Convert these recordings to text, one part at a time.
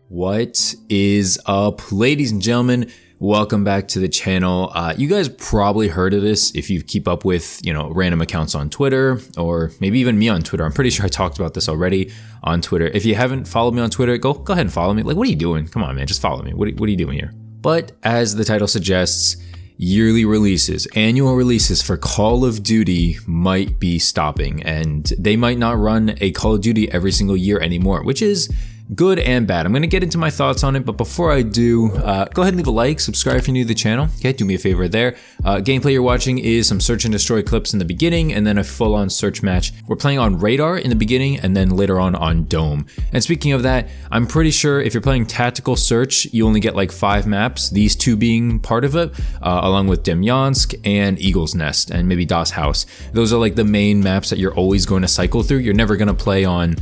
What is up, ladies and gentlemen? Welcome back to the channel. You guys probably heard of this if you keep up with, random accounts on Twitter, or maybe even me on Twitter. I'm pretty sure I talked about this already on Twitter. If you haven't followed me on Twitter, go ahead and follow me. Like, what are you doing? Come on, man, just follow me. What are you doing here? But as the title suggests, yearly releases, annual releases for Call of Duty might be stopping, and they might not run a Call of Duty every single year anymore, which is good and bad. I'm going to get into my thoughts on it, but before I do, go ahead and leave a like, subscribe if you're new to the channel. Okay, do me a favor there. Gameplay you're watching is some search and destroy clips in the beginning, and then a full-on search match. We're playing on Radar in the beginning, and then later on Dome. And speaking of that, I'm pretty sure if you're playing tactical search, you only get like 5 maps, these 2 being part of it, along with Demyansk and Eagle's Nest, and maybe Das House. Those are like the main maps that you're always going to cycle through. You're never going to play on,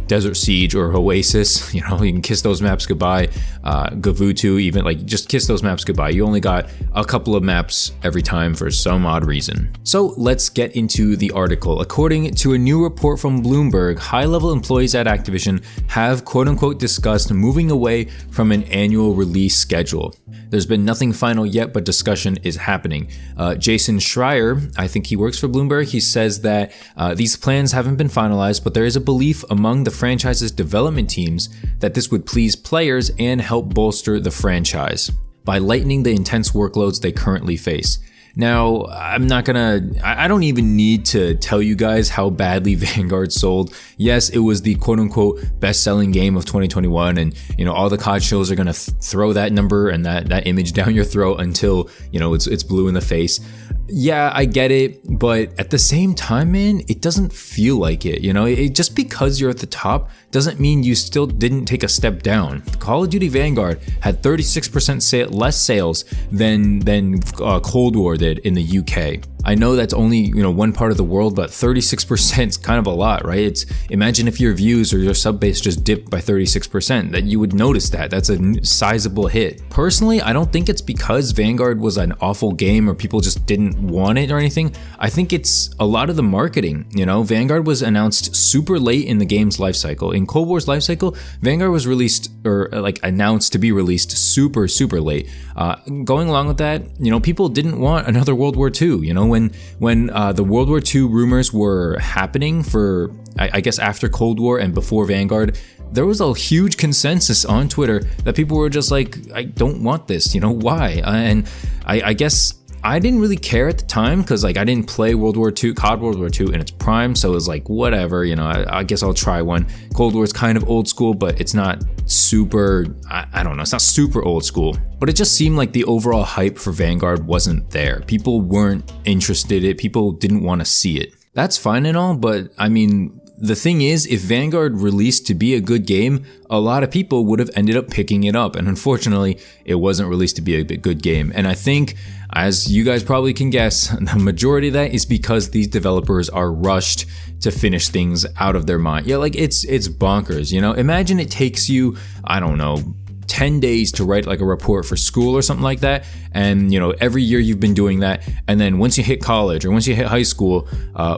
Desert Siege or Oasis. You can kiss those maps goodbye. Gavutu, even, like, just kiss those maps goodbye. You only got a couple of maps every time for some odd reason. So let's get into the article. According to a new report from Bloomberg, high-level employees at Activision have quote-unquote discussed moving away from an annual release schedule. There's been nothing final yet, but discussion is happening. Jason Schreier, I think he works for Bloomberg, he says that these plans haven't been finalized, but there is a belief among the franchise's development teams that this would please players and help bolster the franchise by lightening the intense workloads they currently face. Now, I don't even need to tell you guys how badly Vanguard sold. Yes, it was the quote-unquote best-selling game of 2021, and all the COD shows are gonna throw that number and that image down your throat until it's blue in the face. Yeah, I get it, but at the same time, man, it doesn't feel like it. Just because you're at the top doesn't mean you still didn't take a step down. Call of Duty Vanguard had 36% less sales than Cold War did in the UK. I know that's only, one part of the world, but 36% is kind of a lot, right? Imagine if your views or your sub base just dipped by 36%, that you would notice that. That's a sizable hit. Personally, I don't think it's because Vanguard was an awful game or people just didn't want it or anything. I think it's a lot of the marketing. Vanguard was announced super late in the game's life cycle. In Cold War's life cycle, Vanguard was released, or announced to be released super late. Going along with that, people didn't want another World War II. When the World War II rumors were happening for, I guess, after Cold War and before Vanguard, there was a huge consensus on Twitter that people were just like, I don't want this, why? And I guess I didn't really care at the time because, I didn't play COD World War II in its prime, so it was like, whatever, I guess I'll try one. Cold War is kind of old school, but it's not super, I don't know, it's not super old school. But it just seemed like the overall hype for Vanguard wasn't there. People weren't interested in it, people didn't want to see it. That's fine and all, but the thing is, if Vanguard released to be a good game, a lot of people would have ended up picking it up, and unfortunately, it wasn't released to be a good game. And I think, as you guys probably can guess, the majority of that is because these developers are rushed to finish things out of their mind. Yeah, it's bonkers, Imagine it takes you, 10 days to write a report for school or something like that, and every year you've been doing that, and then once you hit college or once you hit high school,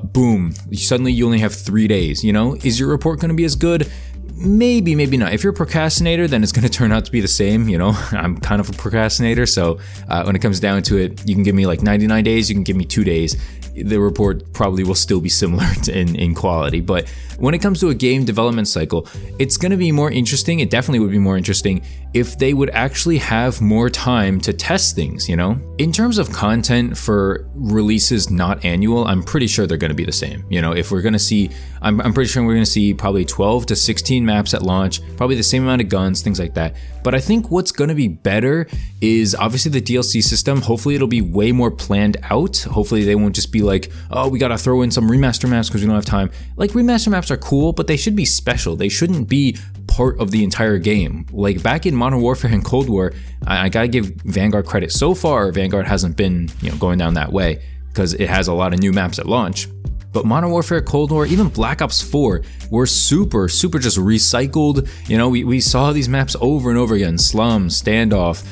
boom, suddenly you only have 3 days. Is your report going to be as good? Maybe, maybe not. If you're a procrastinator, then it's going to turn out to be the same. I'm kind of a procrastinator, so when it comes down to it, you can give me 99 days, you can give me 2 days. The report probably will still be similar in quality. But when it comes to a game development cycle, it's going to be more interesting. It definitely would be more interesting if they would actually have more time to test things, In terms of content for releases not annual, I'm pretty sure they're going to be the same. If we're going to see, I'm pretty sure we're going to see probably 12 to 16 maps at launch, probably the same amount of guns, things like that. But I think what's going to be better is obviously the DLC system. Hopefully it'll be way more planned out. Hopefully they won't just be like, oh, we got to throw in some remaster maps because we don't have time. Remaster maps are cool, but they should be special. They shouldn't be part of the entire game. Back in Modern Warfare and Cold War, I gotta give Vanguard credit. So far, Vanguard hasn't been going down that way because it has a lot of new maps at launch. But Modern Warfare, Cold War, even Black Ops 4 were super just recycled. We saw these maps over and over again. Slum, Standoff,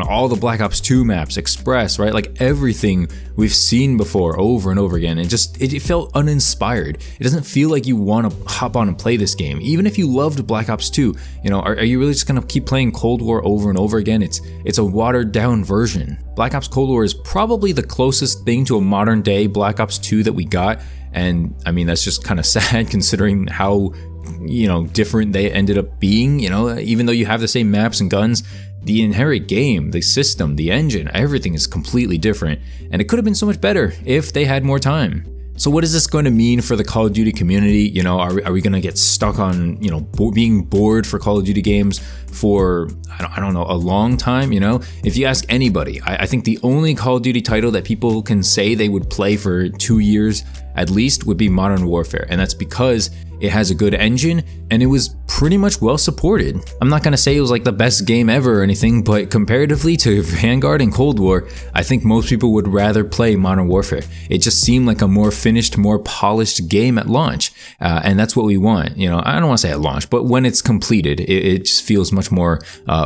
all the Black Ops 2 maps, Express, right? Everything we've seen before over and over again, and just it felt uninspired. It doesn't feel like you want to hop on and play this game. Even if you loved Black Ops 2, you know, are you really just gonna keep playing Cold War over and over again? It's a watered down version. Black Ops Cold War is probably the closest thing to a modern day Black Ops 2 that we got, and I mean that's just kind of sad considering how, you know, different they ended up being. You know, even though you have the same maps and guns, the inherent game, the system, the engine, everything is completely different, and it could have been so much better if they had more time. So what is this going to mean for the Call of Duty community? You know, are we going to get stuck on, you know, being bored for Call of Duty games for, I don't know, a long time? You know, if you ask anybody, I think the only Call of Duty title that people can say they would play for 2 years at least would be Modern Warfare, and that's because it has a good engine and it was pretty much well supported. I'm not gonna say it was like the best game ever or anything, but comparatively to Vanguard and Cold War, I think most people would rather play Modern Warfare. It just seemed like a more finished, more polished game at launch, and that's what we want. You know, I don't want to say at launch, but when it's completed, it just feels much more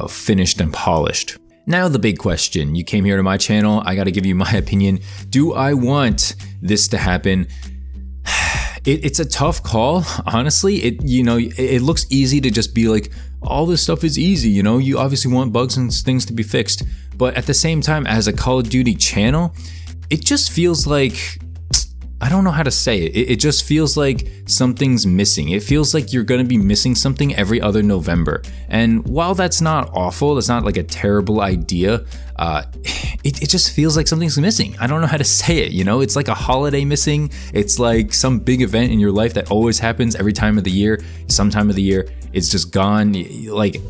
finished and polished. Now the big question, you came here to my channel, I gotta give you my opinion. Do I want this to happen? It's a tough call, honestly. It looks easy to just be like, all this stuff is easy, you know, you obviously want bugs and things to be fixed. But at the same time, as a Call of Duty channel, it just feels like, I don't know how to say it. It just feels like something's missing. It feels like you're gonna be missing something every other November. And while that's not awful, that's not like a terrible idea, it just feels like something's missing. I don't know how to say it, you know? It's like a holiday missing. It's like some big event in your life that always happens every time of the year. Some time of the year, it's just gone. Like,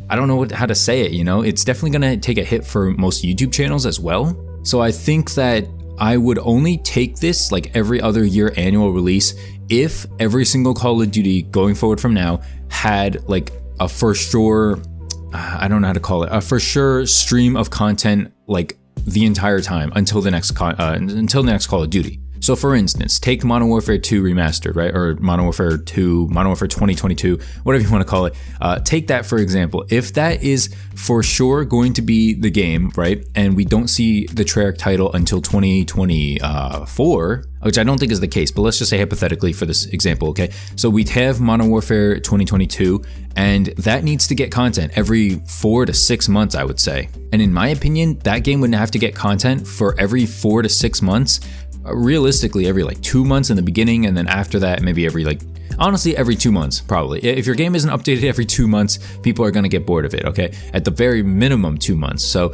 I don't know how to say it, you know? It's definitely gonna take a hit for most YouTube channels as well. So I think that I would only take this like every other year annual release if every single Call of Duty going forward from now had like a for sure, I don't know how to call it, a for sure stream of content like the entire time until the next Call of Duty. So for instance, take Modern Warfare 2 Remastered, right? Or Modern Warfare 2, Modern Warfare 2022, whatever you want to call it. Take that for example. If that is for sure going to be the game, right? And we don't see the Treyarch title until 2024, which I don't think is the case, but let's just say hypothetically for this example, okay? So we have Modern Warfare 2022, and that needs to get content every 4 to 6 months, I would say. And in my opinion, that game would have to get content for every 4 to 6 months. Realistically, every like 2 months in the beginning, and then after that, maybe every honestly, every 2 months, probably. If your game isn't updated every 2 months, people are gonna get bored of it, okay? At the very minimum, 2 months. So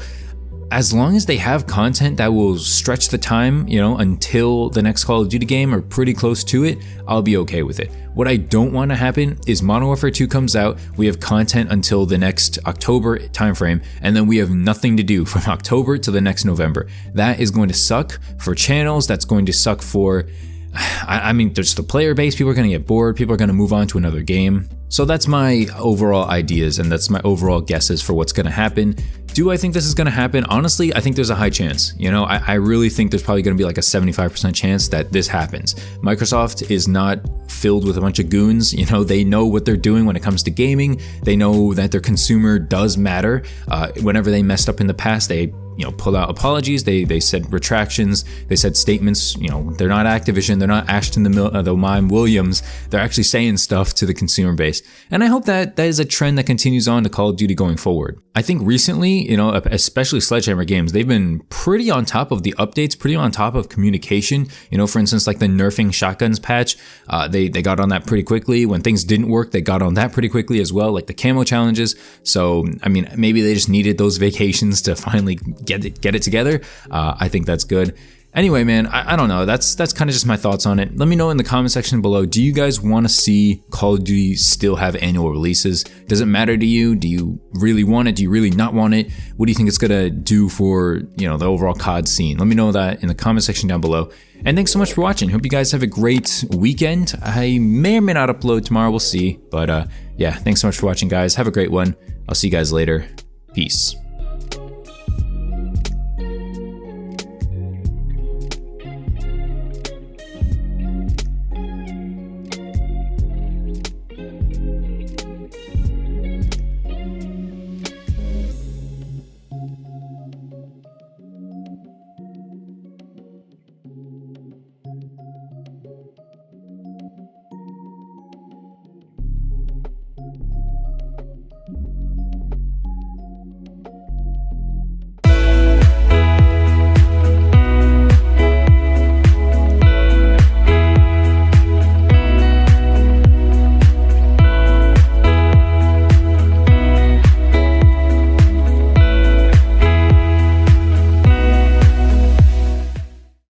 as long as they have content that will stretch the time, you know, until the next Call of Duty game or pretty close to it, I'll be okay with it. What I don't want to happen is Modern Warfare 2 comes out, we have content until the next October timeframe, and then we have nothing to do from October to the next November. That is going to suck for channels, that's going to suck for, I mean, there's the player base, people are going to get bored, people are going to move on to another game. So that's my overall ideas, and that's my overall guesses for what's going to happen. Do I think this is going to happen? Honestly, I think there's a high chance. You know, I really think there's probably going to be like a 75% chance that this happens. Microsoft is not filled with a bunch of goons. You know, they know what they're doing when it comes to gaming. They know that their consumer does matter. Whenever they messed up in the past, they pull out apologies, they said retractions, they said statements. You know, they're not Activision, they're not Ashton the Mime Williams, they're actually saying stuff to the consumer base. And I hope that is a trend that continues on to Call of Duty going forward. I think recently, you know, especially Sledgehammer Games, they've been pretty on top of the updates, pretty on top of communication. You know, for instance, like the nerfing shotguns patch, they got on that pretty quickly. When things didn't work, they got on that pretty quickly as well, like the camo challenges. So, I mean, maybe they just needed those vacations to finally get it together. I think that's good. Anyway, man, I don't know. That's kind of just my thoughts on it. Let me know in the comment section below. Do you guys want to see Call of Duty still have annual releases? Does it matter to you? Do you really want it? Do you really not want it? What do you think it's gonna do for, you know, the overall COD scene? Let me know that in the comment section down below. And thanks so much for watching. Hope you guys have a great weekend. I may or may not upload tomorrow. We'll see. But yeah, thanks so much for watching, guys. Have a great one. I'll see you guys later. Peace.